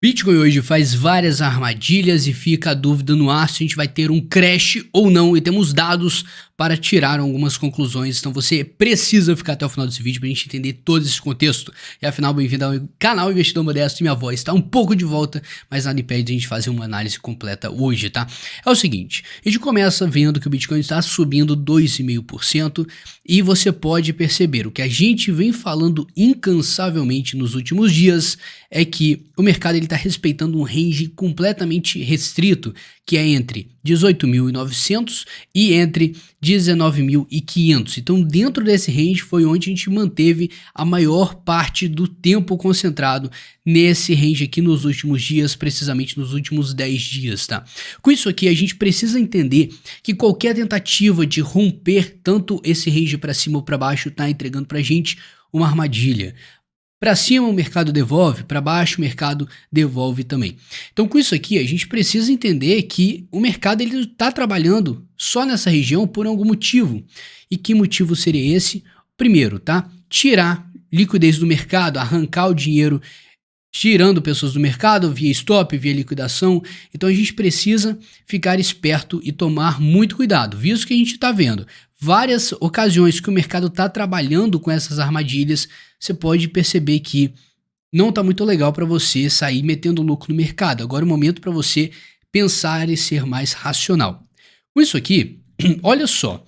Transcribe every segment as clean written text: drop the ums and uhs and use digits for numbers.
Bitcoin hoje faz várias armadilhas e fica a dúvida no ar se a gente vai ter um crash ou não, e temos dados para tirar algumas conclusões, então você precisa ficar até o final desse vídeo para a gente entender todo esse contexto. E afinal, bem-vindo ao canal Investidor Modesto, e minha voz está um pouco de volta, mas nada impede a gente fazer uma análise completa hoje, tá? É o seguinte, a gente começa vendo que o Bitcoin está subindo 2,5% e você pode perceber, o que a gente vem falando incansavelmente nos últimos dias é que o mercado está respeitando um range completamente restrito, que é entre 18.900 e entre 19.500. Então, dentro desse range foi onde a gente manteve a maior parte do tempo concentrado nesse range aqui nos últimos dias, precisamente nos últimos 10 dias, tá? Com isso aqui, a gente precisa entender que qualquer tentativa de romper tanto esse range para cima ou para baixo está entregando para a gente uma armadilha. Para cima o mercado devolve, para baixo o mercado devolve também. Então com isso aqui a gente precisa entender que o mercado está trabalhando só nessa região por algum motivo. E que motivo seria esse? Primeiro, tá? Tirar liquidez do mercado, arrancar o dinheiro tirando pessoas do mercado via stop, via liquidação. Então a gente precisa ficar esperto e tomar muito cuidado, visto que a gente está vendo várias ocasiões que o mercado está trabalhando com essas armadilhas. Você pode perceber que não está muito legal para você sair metendo lucro no mercado. Agora é o momento para você pensar e ser mais racional. Com isso aqui, olha só,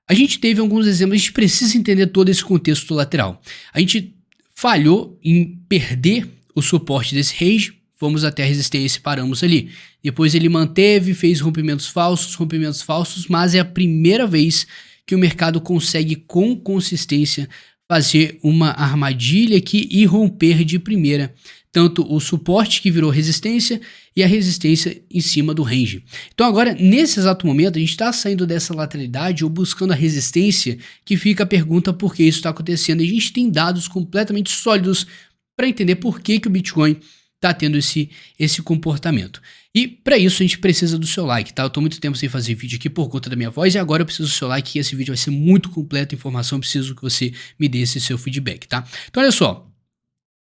a gente teve alguns exemplos, a gente precisa entender todo esse contexto lateral. A gente falhou em perder o suporte desse range, fomos até a resistência e paramos ali. Depois ele manteve, fez rompimentos falsos, mas é a primeira vez que o mercado consegue com consistência fazer uma armadilha aqui e romper de primeira tanto o suporte que virou resistência e a resistência em cima do range. Então agora, nesse exato momento, a gente está saindo dessa lateralidade ou buscando a resistência, que fica a pergunta por que isso está acontecendo. E a gente tem dados completamente sólidos para entender por que o Bitcoin está tendo esse comportamento. E para isso a gente precisa do seu like, tá? Eu tô muito tempo sem fazer vídeo aqui por conta da minha voz e agora eu preciso do seu like, que esse vídeo vai ser muito completo em informação, eu preciso que você me dê esse seu feedback, tá? Então olha só,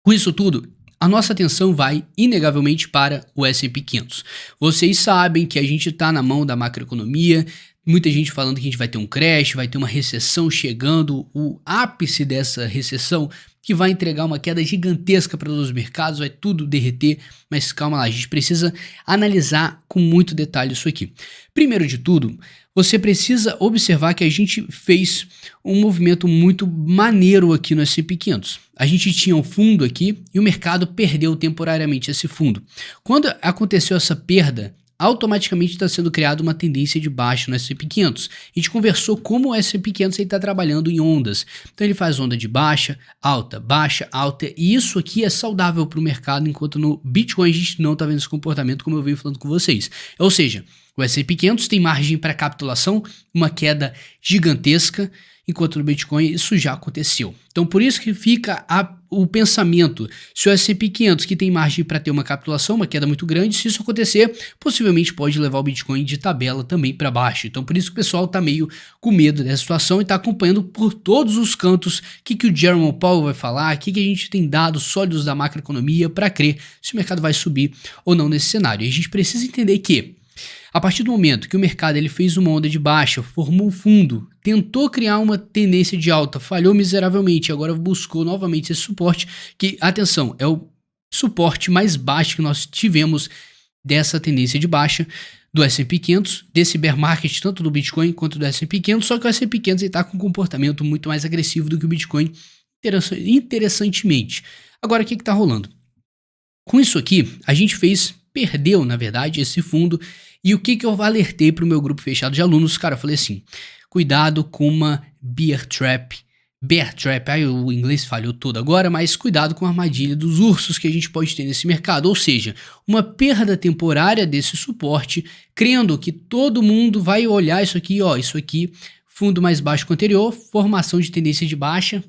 com isso tudo, a nossa atenção vai inegavelmente para o S&P 500. Vocês sabem que a gente está na mão da macroeconomia, muita gente falando que a gente vai ter um crash, vai ter uma recessão chegando, o ápice dessa recessão que vai entregar uma queda gigantesca para todos os mercados, vai tudo derreter, mas calma lá, a gente precisa analisar com muito detalhe isso aqui. Primeiro de tudo, você precisa observar que a gente fez um movimento muito maneiro aqui no S&P 500. A gente tinha um fundo aqui e o mercado perdeu temporariamente esse fundo. Quando aconteceu essa perda, automaticamente está sendo criada uma tendência de baixa no S&P 500. A gente conversou como o S&P 500 está trabalhando em ondas. Então ele faz onda de baixa, alta, e isso aqui é saudável para o mercado, enquanto no Bitcoin a gente não está vendo esse comportamento, como eu venho falando com vocês. Ou seja, o S&P 500 tem margem para capitulação, uma queda gigantesca, enquanto no Bitcoin isso já aconteceu. Então por isso que fica o pensamento, se o S&P 500 que tem margem para ter uma capitulação, uma queda muito grande, se isso acontecer, possivelmente pode levar o Bitcoin de tabela também para baixo. Então por isso que o pessoal está meio com medo dessa situação e está acompanhando por todos os cantos o que o Jerome Powell vai falar, o que a gente tem dados sólidos da macroeconomia para crer se o mercado vai subir ou não nesse cenário. E a gente precisa entender que a partir do momento que o mercado ele fez uma onda de baixa, formou um fundo, tentou criar uma tendência de alta, falhou miseravelmente, agora buscou novamente esse suporte, que, atenção, é o suporte mais baixo que nós tivemos dessa tendência de baixa do S&P 500, desse bear market, tanto do Bitcoin quanto do S&P 500, só que o S&P 500 está com um comportamento muito mais agressivo do que o Bitcoin, interessantemente. Agora, o que está rolando? Com isso aqui, a gente perdeu, na verdade, esse fundo. E o que eu alertei para o meu grupo fechado de alunos? Cara, eu falei assim, cuidado com uma bear trap, aí o inglês falhou todo agora, mas cuidado com a armadilha dos ursos que a gente pode ter nesse mercado, ou seja, uma perda temporária desse suporte, crendo que todo mundo vai olhar isso aqui, fundo mais baixo que o anterior, formação de tendência de baixa,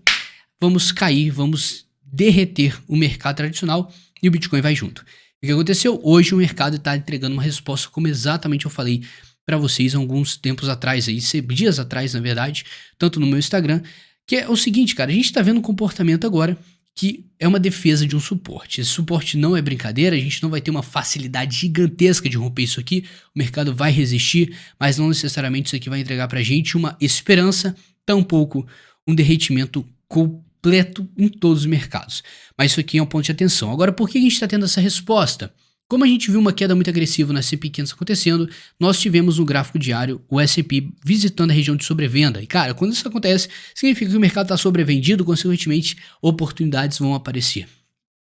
vamos cair, vamos derreter o mercado tradicional e o Bitcoin vai junto. O que aconteceu? Hoje o mercado está entregando uma resposta como exatamente eu falei para vocês alguns tempos atrás, dias atrás na verdade, tanto no meu Instagram, que é o seguinte, cara, a gente está vendo um comportamento agora que é uma defesa de um suporte. Esse suporte não é brincadeira, a gente não vai ter uma facilidade gigantesca de romper isso aqui, o mercado vai resistir, mas não necessariamente isso aqui vai entregar pra gente uma esperança, tampouco um derretimento completo em todos os mercados. Mas isso aqui é um ponto de atenção. Agora, por que a gente está tendo essa resposta? Como a gente viu uma queda muito agressiva no S&P 500 acontecendo, nós tivemos no gráfico diário o S&P visitando a região de sobrevenda. E cara, quando isso acontece, significa que o mercado está sobrevendido, consequentemente, oportunidades vão aparecer.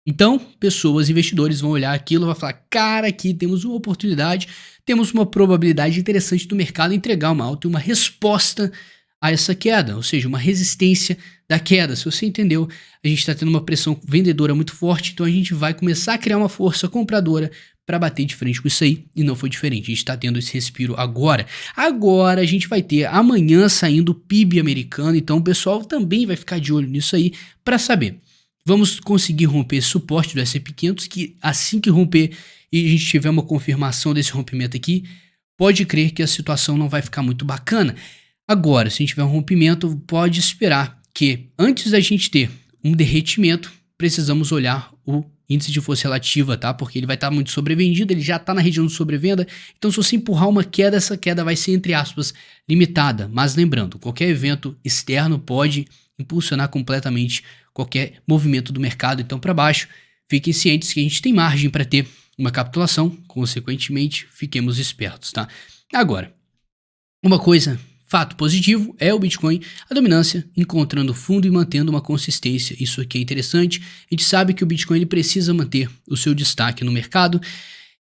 Então, pessoas, investidores vão olhar aquilo e vão falar, cara, aqui temos uma oportunidade, temos uma probabilidade interessante do mercado entregar uma alta e uma resposta a essa queda, ou seja, uma resistência da queda. Se você entendeu, a gente está tendo uma pressão vendedora muito forte, então a gente vai começar a criar uma força compradora para bater de frente com isso aí, e não foi diferente, a gente está tendo esse respiro agora. Agora a gente vai ter amanhã saindo o PIB americano, então o pessoal também vai ficar de olho nisso aí para saber. Vamos conseguir romper esse suporte do S&P 500, que assim que romper e a gente tiver uma confirmação desse rompimento aqui, pode crer que a situação não vai ficar muito bacana. Agora, se a gente tiver um rompimento, pode esperar que antes da gente ter um derretimento, precisamos olhar o índice de força relativa, tá? Porque ele vai estar muito sobrevendido, ele já está na região de sobrevenda, então se você empurrar uma queda, essa queda vai ser, entre aspas, limitada. Mas lembrando, qualquer evento externo pode impulsionar completamente qualquer movimento do mercado, então para baixo. Fiquem cientes que a gente tem margem para ter uma capitulação, consequentemente, fiquemos espertos, tá? Agora, uma coisa... fato positivo é o Bitcoin, a dominância, encontrando fundo e mantendo uma consistência. Isso aqui é interessante. A gente sabe que o Bitcoin ele precisa manter o seu destaque no mercado.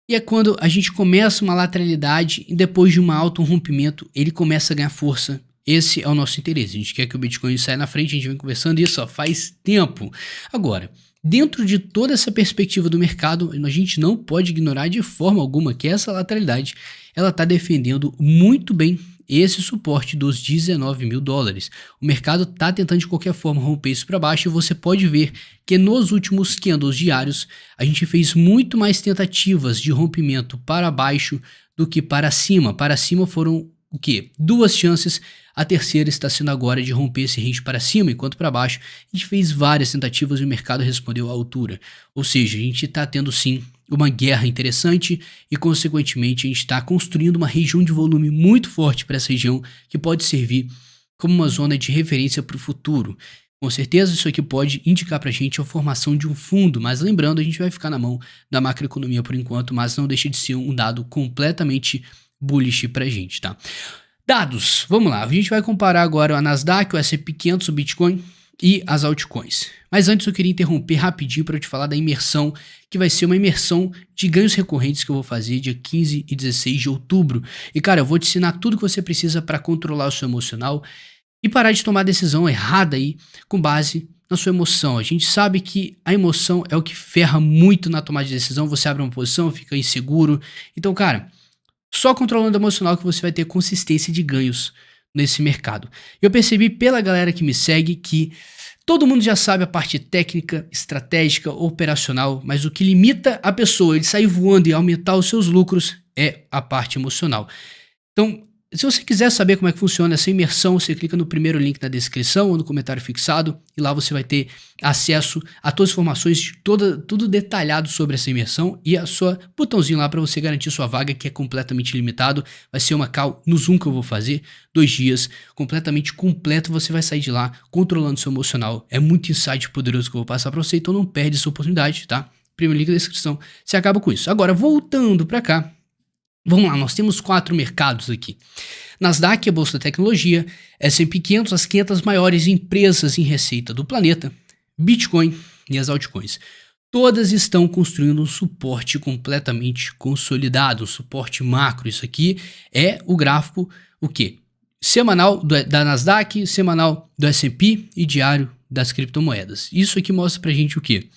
E é quando a gente começa uma lateralidade e depois de uma alta, um rompimento, ele começa a ganhar força. Esse é o nosso interesse. A gente quer que o Bitcoin saia na frente, a gente vem conversando isso faz tempo. Agora, dentro de toda essa perspectiva do mercado, a gente não pode ignorar de forma alguma que essa lateralidade ela está defendendo muito bem esse suporte dos 19 mil dólares. O mercado está tentando de qualquer forma romper isso para baixo e você pode ver que nos últimos candles diários a gente fez muito mais tentativas de rompimento para baixo do que para cima. Para cima foram o quê? 2 chances, a terceira está sendo agora de romper esse range para cima, enquanto para baixo a gente fez várias tentativas e o mercado respondeu à altura. Ou seja, a gente está tendo sim uma guerra interessante e, consequentemente, a gente está construindo uma região de volume muito forte para essa região que pode servir como uma zona de referência para o futuro. Com certeza, isso aqui pode indicar para a gente a formação de um fundo, mas lembrando, a gente vai ficar na mão da macroeconomia por enquanto, mas não deixa de ser um dado completamente bullish para a gente, tá? Dados, vamos lá, a gente vai comparar agora a Nasdaq, o S&P 500, o Bitcoin e as altcoins. Mas antes eu queria interromper rapidinho para eu te falar da imersão, que vai ser uma imersão de ganhos recorrentes que eu vou fazer dia 15 e 16 de outubro. E cara, eu vou te ensinar tudo que você precisa para controlar o seu emocional e parar de tomar decisão errada aí com base na sua emoção. A gente sabe que a emoção é o que ferra muito na tomada de decisão, você abre uma posição, fica inseguro. Então, cara, só controlando o emocional que você vai ter consistência de ganhos nesse mercado. Eu percebi pela galera que me segue que todo mundo já sabe a parte técnica, estratégica, operacional, mas o que limita a pessoa de sair voando e aumentar os seus lucros é a parte emocional. Então, se você quiser saber como é que funciona essa imersão, você clica no primeiro link na descrição ou no comentário fixado e lá você vai ter acesso a todas as informações, tudo detalhado sobre essa imersão e a sua botãozinho lá para você garantir sua vaga, que é completamente limitado. Vai ser uma call no Zoom que eu vou fazer, 2 dias, completamente completo. Você vai sair de lá controlando seu emocional. É muito insight poderoso que eu vou passar para você, então não perde essa oportunidade, tá? Primeiro link na descrição, você acaba com isso. Agora, voltando para cá. Vamos lá, nós temos 4 mercados aqui. Nasdaq, a Bolsa da Tecnologia, S&P 500, as 500 maiores empresas em receita do planeta, Bitcoin e as altcoins. Todas estão construindo um suporte completamente consolidado, um suporte macro. Isso aqui é o gráfico, o quê? Semanal da Nasdaq, semanal do S&P e diário das criptomoedas. Isso aqui mostra pra gente o quê?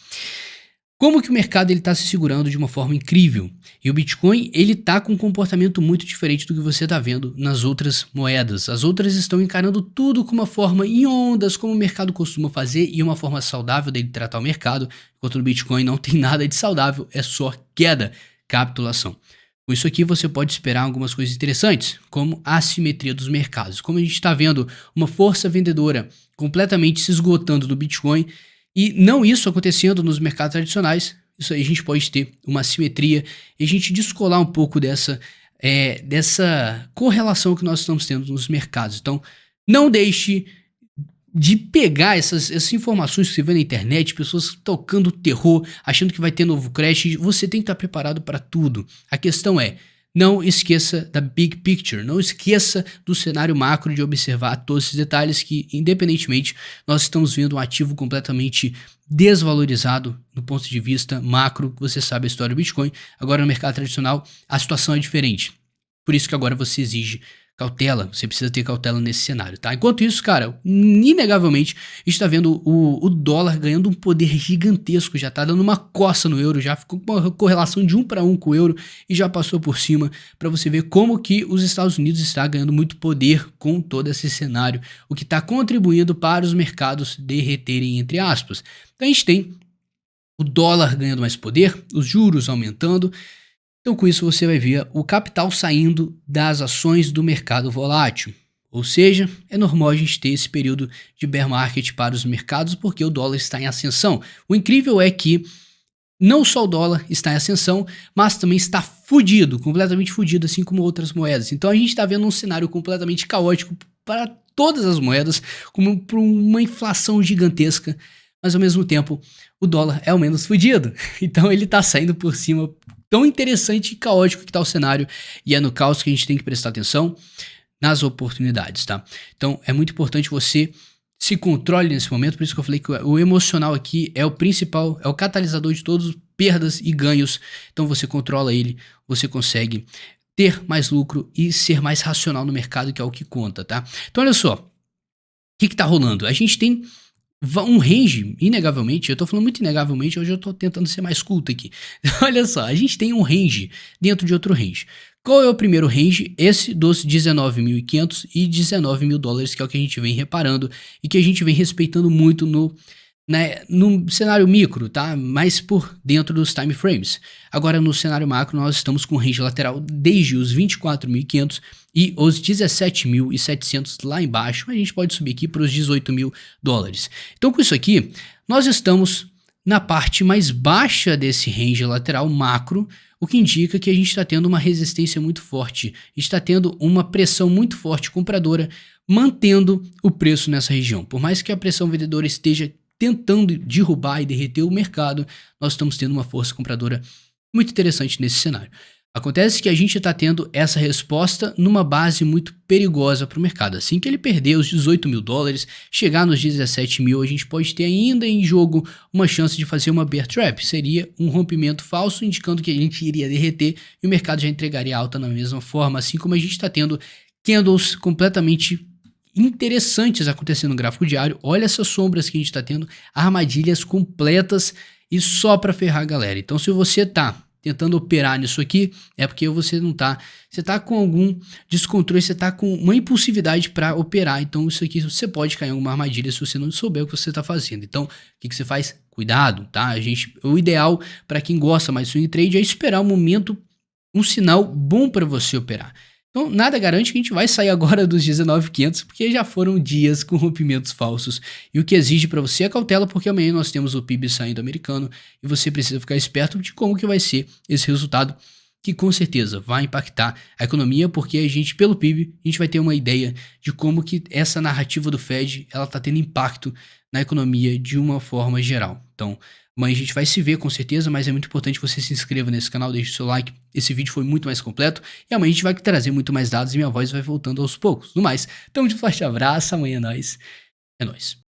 Como que o mercado está se segurando de uma forma incrível. E o Bitcoin ele está com um comportamento muito diferente do que você está vendo nas outras moedas. As outras estão encarando tudo com uma forma em ondas, como o mercado costuma fazer, e uma forma saudável dele tratar o mercado, enquanto o Bitcoin não tem nada de saudável, é só queda, capitulação. Com isso aqui você pode esperar algumas coisas interessantes, como a assimetria dos mercados. Como a gente está vendo uma força vendedora completamente se esgotando do Bitcoin, E não isso acontecendo nos mercados tradicionais, isso aí a gente pode ter uma simetria e a gente descolar um pouco dessa correlação que nós estamos tendo nos mercados. Então, não deixe de pegar essas informações que você vê na internet, pessoas tocando terror, achando que vai ter novo crash. Você tem que estar preparado para tudo. A questão é, não esqueça da big picture, não esqueça do cenário macro, de observar todos esses detalhes que, independentemente, nós estamos vendo um ativo completamente desvalorizado no ponto de vista macro. Você sabe a história do Bitcoin. Agora, no mercado tradicional, a situação é diferente. Por isso que agora você exige cautela, você precisa ter cautela nesse cenário, tá? Enquanto isso, cara, inegavelmente, a gente tá vendo o dólar ganhando um poder gigantesco, já tá dando uma coça no euro, já ficou com uma correlação de 1 para 1 com o euro e já passou por cima, para você ver como que os Estados Unidos está ganhando muito poder com todo esse cenário, o que está contribuindo para os mercados derreterem, entre aspas. Então a gente tem o dólar ganhando mais poder, os juros aumentando. Então, com isso, você vai ver o capital saindo das ações do mercado volátil. Ou seja, é normal a gente ter esse período de bear market para os mercados porque o dólar está em ascensão. O incrível é que não só o dólar está em ascensão, mas também está fudido, completamente fudido, assim como outras moedas. Então, a gente está vendo um cenário completamente caótico para todas as moedas, como por uma inflação gigantesca, mas ao mesmo tempo, o dólar é o menos fudido. Então, ele está saindo por cima. Tão interessante e caótico que está o cenário, e é no caos que a gente tem que prestar atenção nas oportunidades, tá? Então é muito importante você se controle nesse momento, por isso que eu falei que o emocional aqui é o principal, é o catalisador de todas perdas e ganhos. Então você controla ele, você consegue ter mais lucro e ser mais racional no mercado, que é o que conta, tá? Então olha só, o que tá rolando? A gente tem um range, inegavelmente, eu tô falando muito inegavelmente, hoje eu tô tentando ser mais culto aqui. Olha só, a gente tem um range dentro de outro range. Qual é o primeiro range? Esse dos 19.500 e 19 mil dólares, que é o que a gente vem reparando e que a gente vem respeitando muito no cenário micro, tá? Mais por dentro dos time frames. Agora, no cenário macro, nós estamos com range lateral desde os 24.500 e os 17.700 lá embaixo. A gente pode subir aqui para os 18 mil dólares. Então, com isso aqui, nós estamos na parte mais baixa desse range lateral macro, o que indica que a gente está tendo uma resistência muito forte. A gente está tendo uma pressão muito forte compradora, mantendo o preço nessa região. Por mais que a pressão vendedora esteja tentando derrubar e derreter o mercado, nós estamos tendo uma força compradora muito interessante nesse cenário. Acontece que a gente está tendo essa resposta numa base muito perigosa para o mercado. Assim que ele perder os 18 mil dólares, chegar nos 17 mil, a gente pode ter ainda em jogo uma chance de fazer uma bear trap. Seria um rompimento falso, indicando que a gente iria derreter e o mercado já entregaria alta na mesma forma, assim como a gente está tendo candles completamente interessantes acontecendo no gráfico diário. Olha essas sombras que a gente está tendo, armadilhas completas e só para ferrar a galera. Então, se você tá tentando operar nisso aqui, é porque você não tá, você tá com algum descontrole, você tá com uma impulsividade para operar. Então, isso aqui você pode cair em alguma armadilha se você não souber o que você tá fazendo. Então, o que você faz? Cuidado, tá? O ideal para quem gosta mais de swing trade é esperar um momento, um sinal bom para você operar. Então, nada garante que a gente vai sair agora dos 19.500, porque já foram dias com rompimentos falsos. E o que exige para você é cautela, porque amanhã nós temos o PIB saindo americano e você precisa ficar esperto de como que vai ser esse resultado, que com certeza vai impactar a economia, porque a gente, pelo PIB, a gente vai ter uma ideia de como que essa narrativa do Fed, ela tá tendo impacto na economia de uma forma geral. Então, amanhã a gente vai se ver com certeza, mas é muito importante que você se inscreva nesse canal, deixe o seu like. Esse vídeo foi muito mais completo e amanhã a gente vai trazer muito mais dados e minha voz vai voltando aos poucos. No mais, tamo de forte abraço, amanhã é nóis.